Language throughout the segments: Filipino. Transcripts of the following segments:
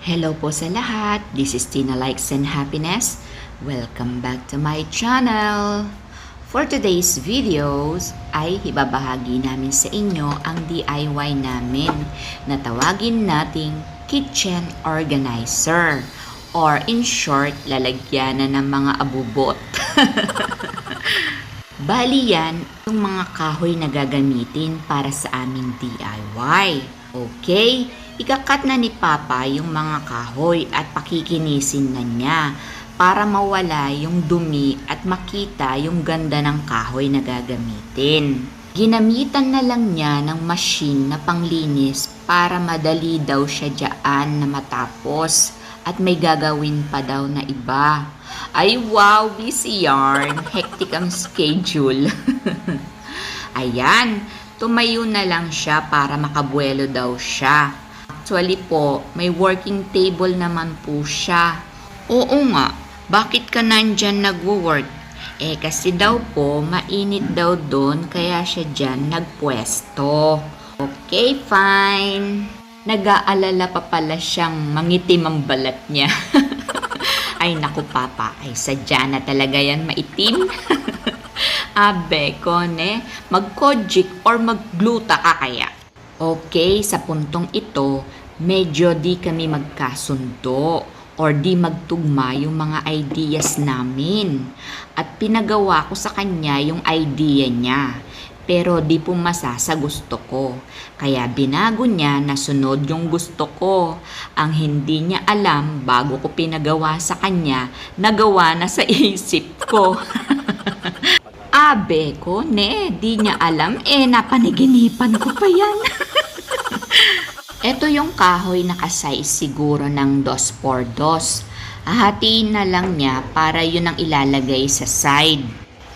Hello po sa lahat. This is Tina Likes and Happiness. Welcome back to my channel. For today's videos ay ibabahagi namin sa inyo ang DIY namin na tawagin nating kitchen organizer or in short, lalagyanan ng mga abubot. Bali yan, yung mga kahoy na gagamitin para sa aming DIY. Okay? Ikakat na ni Papa yung mga kahoy at pakikinisin na niya para mawala yung dumi at makita yung ganda ng kahoy na gagamitin. Ginamitan na lang niya ng machine na panglinis para madali daw siya dyan na matapos at may gagawin pa daw na iba. Ay wow, busy yarn. Hectic ang schedule. Ayan, tumayo na lang siya para makabuelo daw siya. Actually po, may working table naman po siya. Oo nga, bakit ka nandyan nagwo-work? Kasi daw po, mainit daw doon kaya siya dyan nagpwesto. Okay, fine. Nag-aalala pa pala siyang mangitim ang balat niya. Ay naku Papa, ay sadya na talaga yan maitim. Abe, kone, mag-kojic or mag-gluta ka kaya? Okay, sa puntong ito, medyo di kami magkasundo or di magtugma yung mga ideas namin. At pinagawa ko sa kanya yung idea niya. Pero di pumasa sa gusto ko. Kaya binago niya na sunod yung gusto ko. Ang hindi niya alam bago ko pinagawa sa kanya, nagawa na sa isip ko. Abe ko, di niya alam, napaniginipan ko pa yan. Ito yung kahoy na kasize siguro ng 2x2. Hahatiin na lang niya para yun ang ilalagay sa side.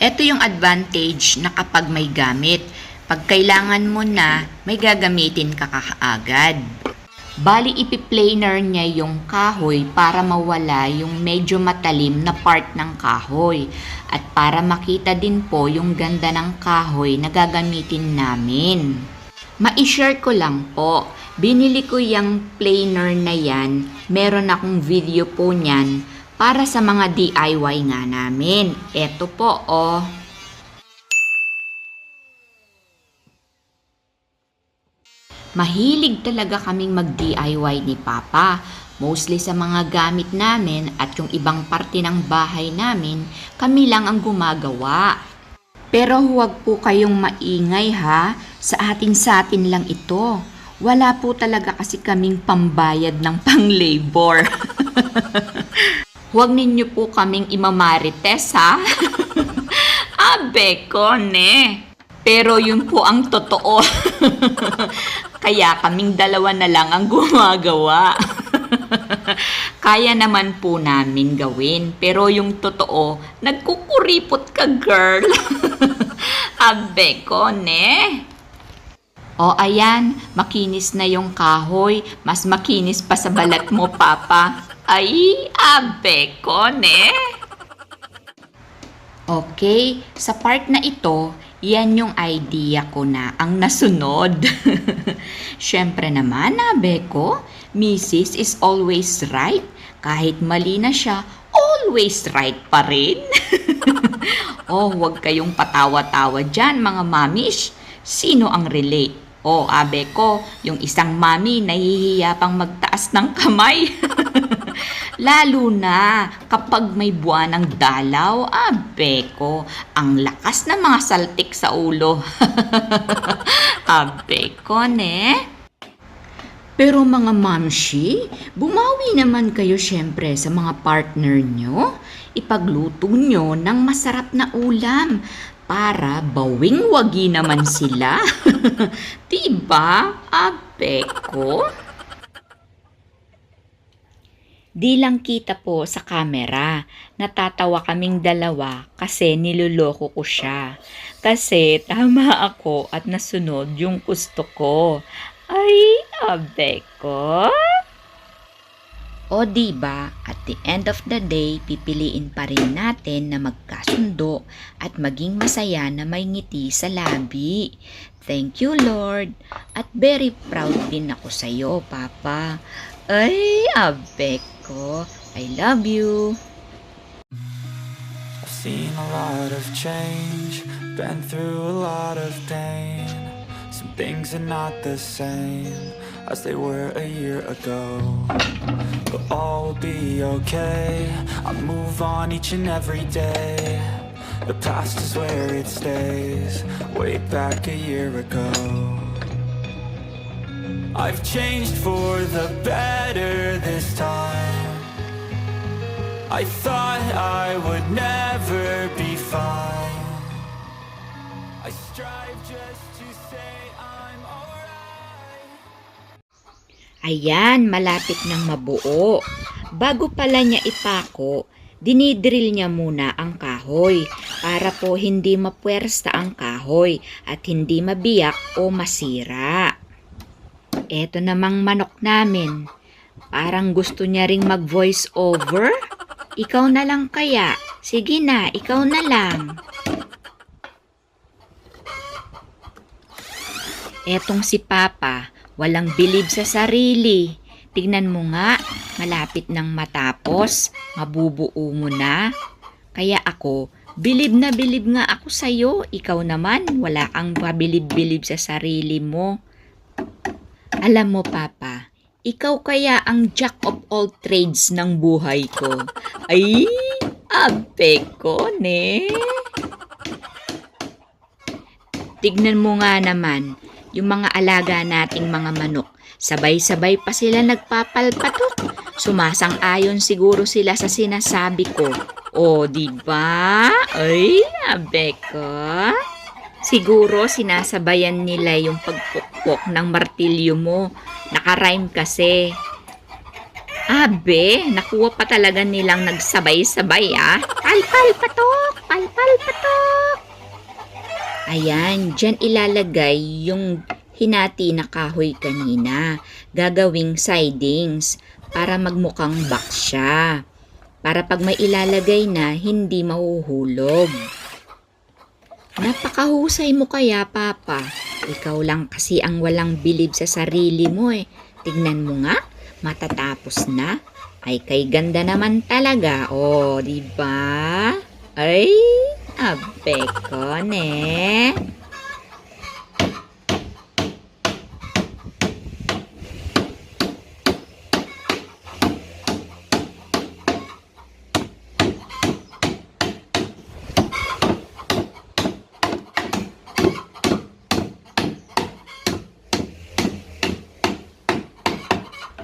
Ito yung advantage na kapag may gamit, pag kailangan mo na, may gagamitin ka kaagad. Bali ipi-planer niya yung kahoy para mawala yung medyo matalim na part ng kahoy at para makita din po yung ganda ng kahoy na gagamitin namin. Ma-share ko lang po, binili ko yung planer na yan, meron akong video po niyan para sa mga DIY nga namin. Eto po oh. Mahilig talaga kaming mag-DIY ni Papa. Mostly sa mga gamit namin at yung ibang parte ng bahay namin, kami lang ang gumagawa. Pero huwag po kayong maingay ha, sa atin lang ito. Wala po talaga kasi kaming pambayad ng pang-labor. Huwag ninyo po kaming imamarites ha. Abe ko Pero yun po ang totoo. Kaya kaming dalawa na lang ang gumagawa. Kaya naman po namin gawin. Pero yung totoo, nagkukuripot ka girl. Abe ko O ayan, makinis na yung kahoy. Mas makinis pa sa balat mo, Papa. Ay, abe ko Okay, sa part na ito, yan yung idea ko na ang nasunod. Siyempre naman, abe ko, Mrs. is always right. Kahit mali na siya, always right pa rin. Huwag kayong patawa-tawa dyan, mga mamish. Sino ang relate? Abe ko, yung isang mami nahihiya pang magtaas ng kamay. Lalo na kapag may buwan ng dalaw, abe ko, ang lakas ng mga saltik sa ulo. Abe ko Pero mga mamshi, bumawi naman kayo syempre sa mga partner nyo. Ipagluto nyo ng masarap na ulam para bawing-wagi naman sila. Diba, abe ko? Di lang kita po sa camera. Natatawa kaming dalawa kasi niloloko ko siya. Kasi tama ako at nasunod yung gusto ko. Ay, abe ko. O di ba, at the end of the day, pipiliin pa rin natin na magkasundo at maging masaya na may ngiti sa labi. Thank you, Lord. At very proud din ako sa iyo, Papa. Ay, abek ko. I love you. I've seen a lot of change, been through a lot of pain. Some things are not the same as they were a year ago, but all will be okay. I move on each and every day. The past is where it stays, way back a year ago. I've changed for the better this time. I thought I would never be fine. I strive just to say I'm alright. Ayan, malapit nang mabuo. Bago pala niya ipako, dinidrill niya muna ang kahoy para po hindi mapuwersa ang kahoy at hindi mabiyak o masira. Eto namang manok namin. Parang gusto niya ring mag-voice over. Ikaw na lang kaya. Sige na, ikaw na lang. Etong si Papa, walang bilib sa sarili. Tignan mo nga, malapit nang matapos, mabubuo mo na. Kaya ako, bilib na bilib nga ako sa'yo. Ikaw naman, wala kang pabilib-bilib sa sarili mo. Alam mo, Papa, ikaw kaya ang jack of all trades ng buhay ko. Ay, abe ko, ne? Tignan mo nga naman, yung mga alaga nating mga manok. Sabay-sabay pa sila nagpapalpatok. Sumasang-ayon siguro sila sa sinasabi ko. O, diba? Ay, abe ko. Siguro sinasabayan nila yung pagpukpok ng martilyo mo. Naka-rhyme kasi. Abe, nakuha pa talaga nilang nagsabay-sabay Palpal-patok! Palpal-patok! Ayan, dyan ilalagay yung hinati na kahoy kanina. Gagawing sidings para magmukhang box siya. Para pag may ilalagay na, hindi mahuhulog. Napakahusay mo kaya, Papa. Ikaw lang kasi ang walang bilib sa sarili mo Tignan mo nga, matatapos na. Ay, kay ganda naman talaga. O, diba? Ay, abe ko, ne?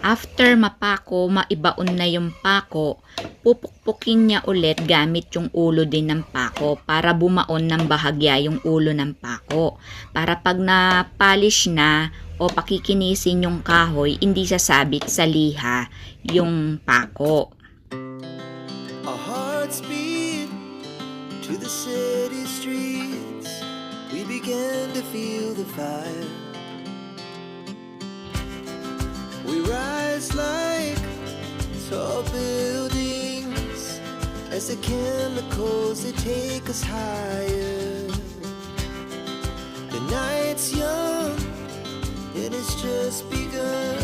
After mapako, maibaon na yung pako, pupukpukin niya ulit gamit yung ulo din ng pako para bumaon ng bahagya yung ulo ng pako. Para pag na-polish na o pakikinisin yung kahoy, hindi sasabit sa liha yung pako. Our hearts beat to the city streets. We began to feel the fire. We rise like tall buildings as the chemicals they take us higher. The night's young and it's just begun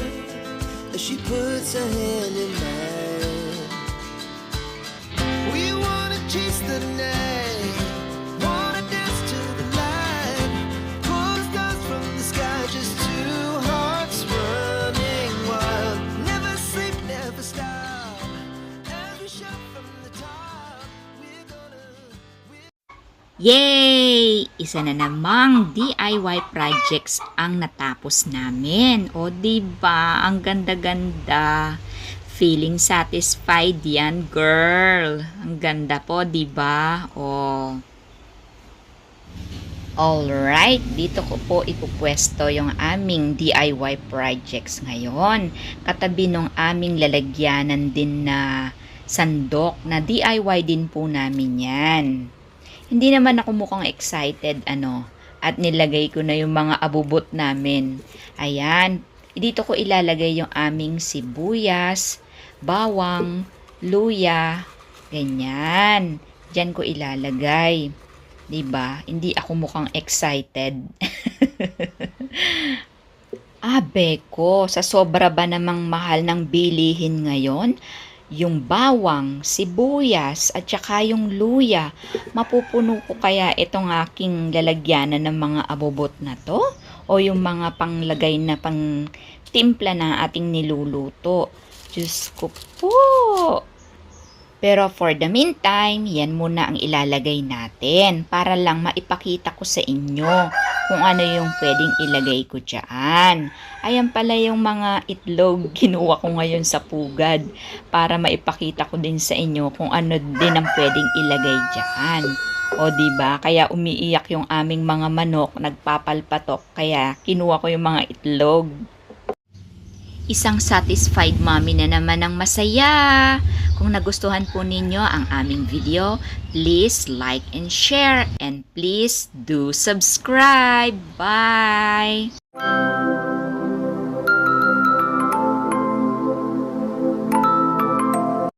as she puts her hand in mine. We wanna chase the night, wanna dance to the light, pull the stars from the sky, just two hearts running wild. Never sleep, never stop, as we shout from the top. We're gonna Yay! Isa na namang DIY projects ang natapos namin. O, diba? Ang ganda-ganda. Feeling satisfied yan, girl. Ang ganda po, diba? O. Alright, dito ko po ipupwesto yung aming DIY projects ngayon. Katabi nung aming lalagyanan din na sandok na DIY din po namin yan. Hindi naman ako mukhang excited at nilagay ko na yung mga abubot namin. Ayan, dito ko ilalagay yung aming sibuyas, bawang, luya, ganyan. Diyan ko ilalagay. 'Di ba? Hindi ako mukhang excited. Beko, sa sobra ba namang mahal ng bilihin ngayon? Yung bawang, sibuyas, at saka yung luya, mapupuno ko kaya itong aking lalagyanan ng mga abobot na to? O yung mga panglagay na pang timpla na ating niluluto? Diyos ko po! Pero for the meantime, yan muna ang ilalagay natin para lang maipakita ko sa inyo kung ano yung pwedeng ilagay ko dyan. Ayan pala yung mga itlog kinuha ko ngayon sa pugad para maipakita ko din sa inyo kung ano din ang pwedeng ilagay dyan. O diba? Kaya umiiyak yung aming mga manok, nagpapalpatok, kaya kinuha ko yung mga itlog. Isang satisfied mommy na naman ang masaya. Kung nagustuhan po ninyo ang aming video, please like and share and please do subscribe. Bye!